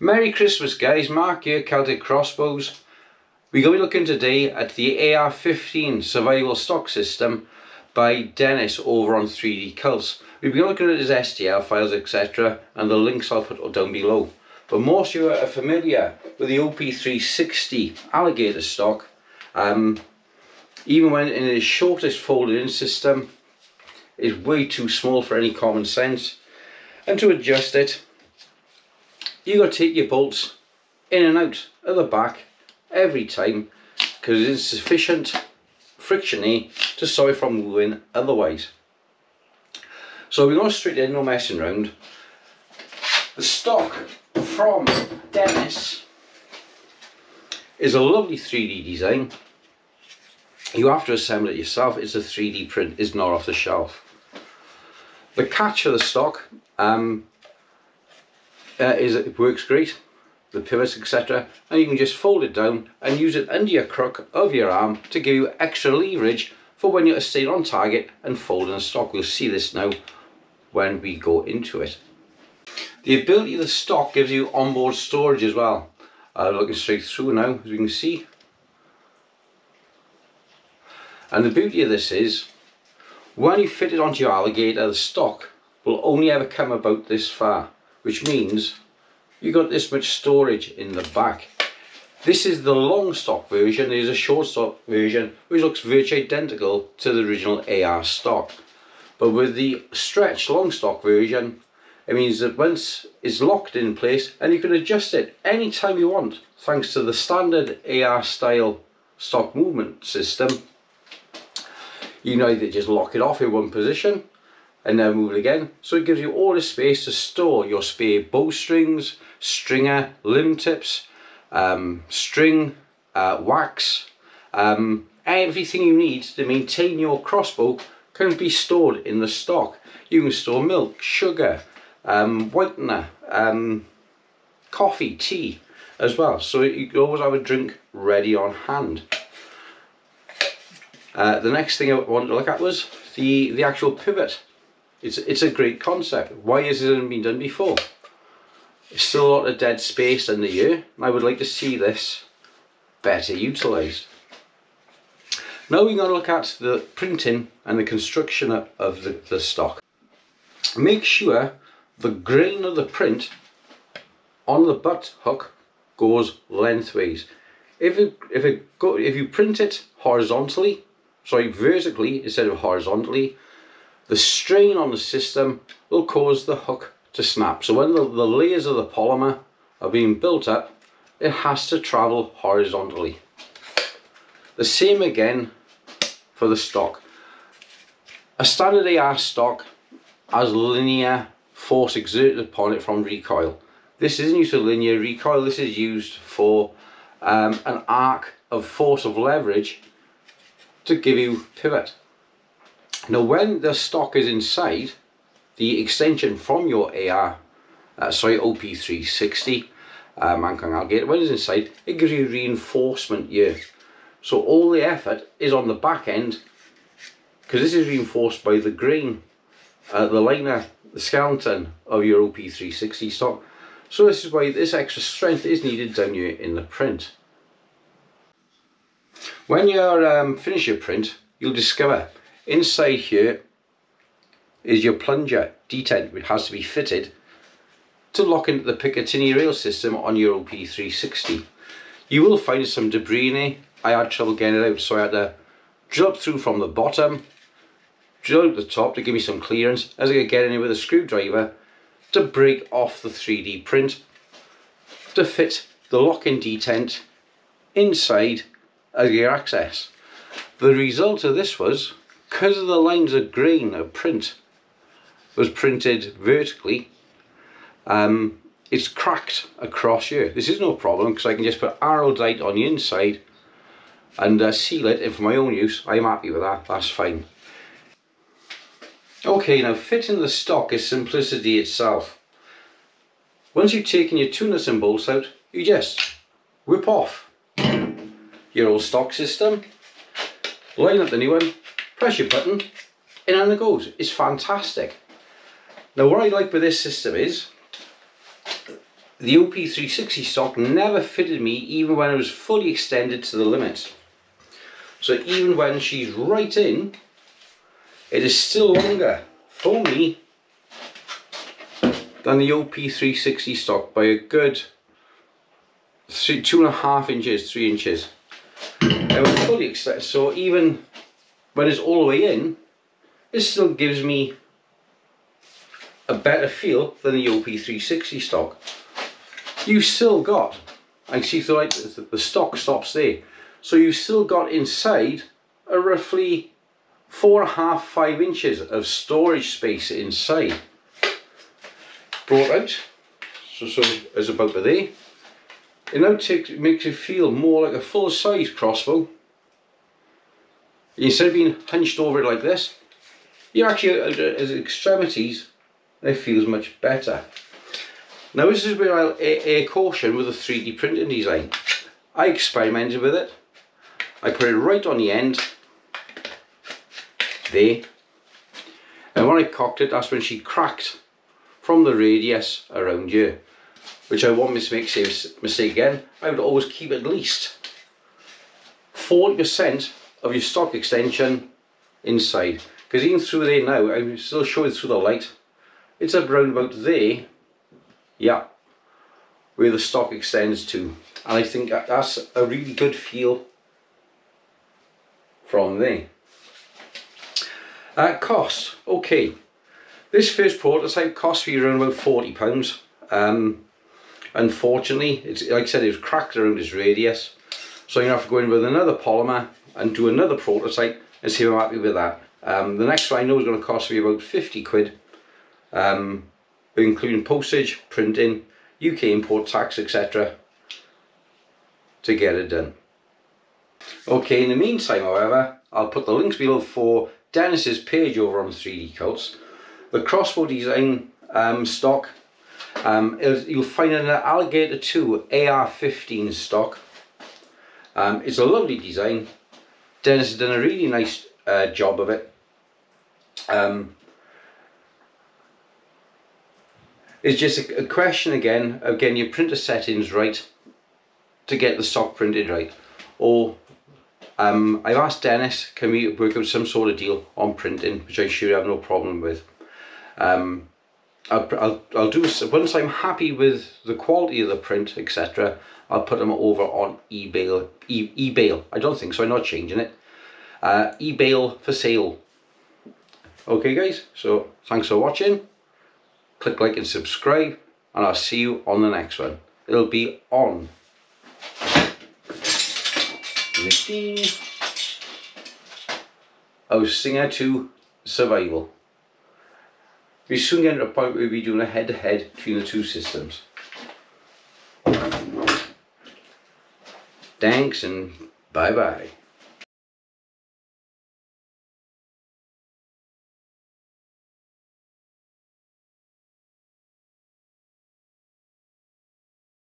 Merry Christmas guys, Mark here, Celtic Crossbows. We're going to be looking today at the AR-15 survival stock system by Dennis over on 3D Cults. We've been looking at his STL files, etc, and the links I'll put down below. But most of you are familiar with the OP360 Alligator stock. Even when in its shortest folded in system, is way too small for any common sense. And to adjust it, you got to take your bolts in and out of the back every time, because it's sufficient friction to stop it from moving otherwise. So we're going straight in, no messing around. The stock from Dennis is a lovely 3D design. You have to assemble it yourself. It's a 3D print, it's not off the shelf. The catch for the stock is it works great, the pivots etc, and you can just fold it down and use it under your crook of your arm to give you extra leverage for when you're staying on target and folding the stock. We'll see this now when we go into it. The ability of the stock gives you onboard storage as well. Looking straight through now, as we can see. And the beauty of this is, when you fit it onto your Alligator, the stock will only ever come about this far, which means you got this much storage in the back. This is the long stock version. There's a short stock version which looks virtually identical to the original AR stock. But with the stretch long stock version, it means that once it's locked in place and you can adjust it anytime you want, thanks to the standard AR style stock movement system. You can either just lock it off in one position and never move it again, so it gives you all the space to store your spare bowstrings, stringer, limb tips, string, wax, everything you need to maintain your crossbow can be stored in the stock. You can store milk, sugar, whitener, coffee, tea as well, so you can always have a drink ready on hand. The next thing I wanted to look at was the actual pivot. It's a great concept. Why has it been done before? There's still a lot of dead space under here, and I would like to see this better utilised. Now we're going to look at the printing and the construction of the stock. Make sure the grain of the print on the butt hook goes lengthways. If you print it vertically instead of horizontally, the strain on the system will cause the hook to snap. So when the layers of the polymer are being built up, it has to travel horizontally. The same again for the stock. A standard AR stock has linear force exerted upon it from recoil. This isn't used for linear recoil, this is used for an arc of force of leverage to give you pivot. Now when the stock is inside, the extension from your OP360 Alligator, when it's inside, it gives you reinforcement here. So all the effort is on the back end, because this is reinforced by the grain, the liner, the skeleton of your OP360 stock. So this is why this extra strength is needed down here in the print. When you finish your print, you'll discover inside here is your plunger detent, which has to be fitted to lock into the Picatinny rail system on your OP360. You will find some debris in it. I had trouble getting it out, so I had to drill up through from the bottom, drill out the top to give me some clearance, as I could get in here with a screwdriver to break off the 3D print to fit the lock-in detent inside as your access. The result of this was, because of the lines of grain of print was printed vertically, it's cracked across here. This is no problem, because I can just put araldite on the inside and seal it, and for my own use I'm happy with that, that's fine. Okay, now fitting the stock is simplicity itself. Once you've taken your two nuts and bolts out, you just whip off your old stock system, line up the new one, press your button, and on it goes. It's fantastic. Now what I like with this system is, the OP360 stock never fitted me even when it was fully extended to the limit. So even when she's right in, it is still longer for me than the OP360 stock by a good 2.5 inches, 3 inches. It was fully extended, so even when it's all the way in, it still gives me a better feel than the OP360 stock. You still got, I see the stock stops there, so you still got inside a roughly 4.5, 5 inches of storage space inside. Brought out, so as about there. It now makes it feel more like a full-size crossbow. Instead of being hunched over it like this, you actually, as extremities, it feels much better. Now this is where I'll air caution with the 3D printing design. I experimented with it. I put it right on the end, there, and when I cocked it, that's when she cracked from the radius around here, which I won't make same mistake again. I would always keep at least 40% of your stock extension inside, because even through there now, I'm still showing through the light, it's around about there, yeah, where the stock extends to, and I think that's a really good feel from there. Cost, okay, this first prototype cost me around about £40. Unfortunately, it's like I said, it was cracked around its radius, so I'm going to have to go in with another polymer and do another prototype and see if I'm happy with that. The next one I know is going to cost me about 50 quid, including postage, printing, UK import tax, etc. to get it done. Okay, in the meantime, however, I'll put the links below for Dennis's page over on 3D Cults. The crossbow design stock, you'll find it in an Alligator 2 AR-15 stock. It's a lovely design. Dennis has done a really nice job of it. It's just a question again of getting your printer settings right to get the stock printed right. Or I've asked Dennis, can we work out some sort of deal on printing, which I sure have no problem with. I'll do, once I'm happy with the quality of the print, etc., I'll put them over on eBay. eBay. I don't think so, I'm not changing it. eBay for sale. Okay guys, so thanks for watching. Click like and subscribe, and I'll see you on the next one. It'll be on our Singer 2 Survival. We soon get to a point where we'll be doing a head-to-head between the two systems. Thanks and bye-bye.